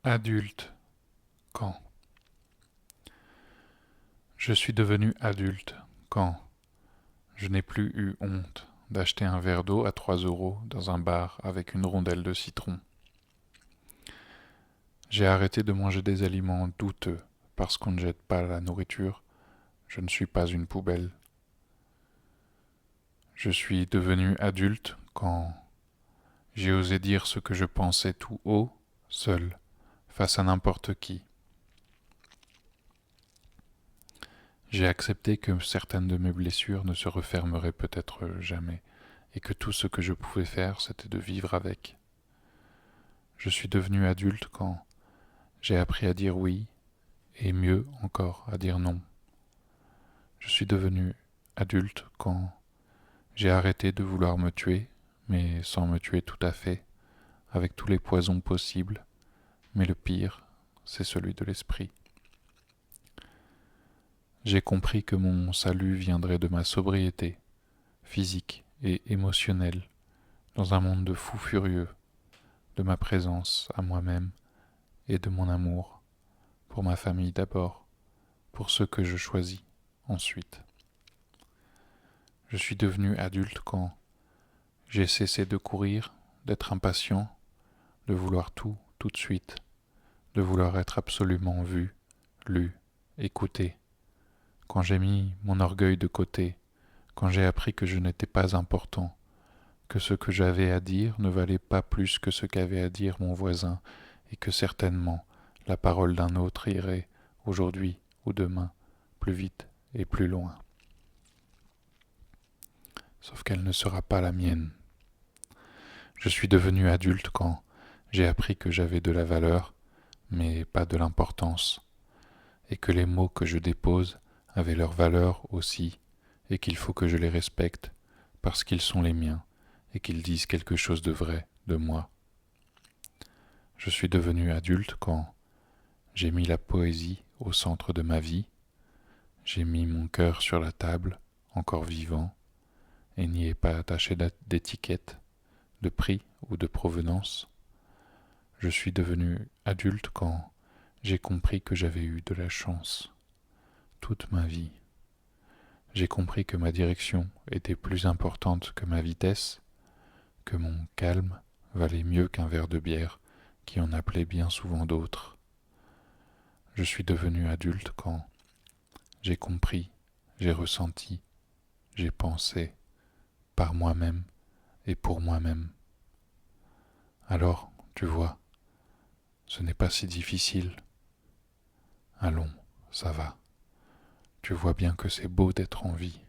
Adulte, quand? Je suis devenu adulte quand je n'ai plus eu honte d'acheter un verre d'eau à 3 euros dans un bar avec une rondelle de citron. J'ai arrêté de manger des aliments douteux parce qu'on ne jette pas la nourriture. Je ne suis pas une poubelle. Je suis devenu adulte quand j'ai osé dire ce que je pensais tout haut, seul, face à n'importe qui. J'ai accepté que certaines de mes blessures ne se refermeraient peut-être jamais, et que tout ce que je pouvais faire, c'était de vivre avec. Je suis devenu adulte quand j'ai appris à dire oui, et mieux encore, à dire non. Je suis devenu adulte quand j'ai arrêté de vouloir me tuer, mais sans me tuer tout à fait, avec tous les poisons possibles, mais le pire, c'est celui de l'esprit. J'ai compris que mon salut viendrait de ma sobriété, physique et émotionnelle, dans un monde de fous furieux, de ma présence à moi-même et de mon amour, pour ma famille d'abord, pour ceux que je choisis ensuite. Je suis devenu adulte quand j'ai cessé de courir, d'être impatient, de vouloir tout de suite, de vouloir être absolument vu, lu, écouté, quand j'ai mis mon orgueil de côté, quand j'ai appris que je n'étais pas important, que ce que j'avais à dire ne valait pas plus que ce qu'avait à dire mon voisin, et que certainement la parole d'un autre irait, aujourd'hui ou demain, plus vite et plus loin. Sauf qu'elle ne sera pas la mienne. Je suis devenu adulte quand j'ai appris que j'avais de la valeur, mais pas de l'importance, et que les mots que je dépose avaient leur valeur aussi, et qu'il faut que je les respecte, parce qu'ils sont les miens, et qu'ils disent quelque chose de vrai de moi. Je suis devenu adulte quand j'ai mis la poésie au centre de ma vie, j'ai mis mon cœur sur la table, encore vivant, et n'y ai pas attaché d'étiquette, de prix ou de provenance. Je suis devenu adulte quand j'ai compris que j'avais eu de la chance toute ma vie. J'ai compris que ma direction était plus importante que ma vitesse, que mon calme valait mieux qu'un verre de bière qui en appelait bien souvent d'autres. Je suis devenu adulte quand j'ai compris, j'ai ressenti, j'ai pensé par moi-même et pour moi-même. Alors, tu vois, ce n'est pas si difficile. Allons, ça va. Tu vois bien que c'est beau d'être en vie.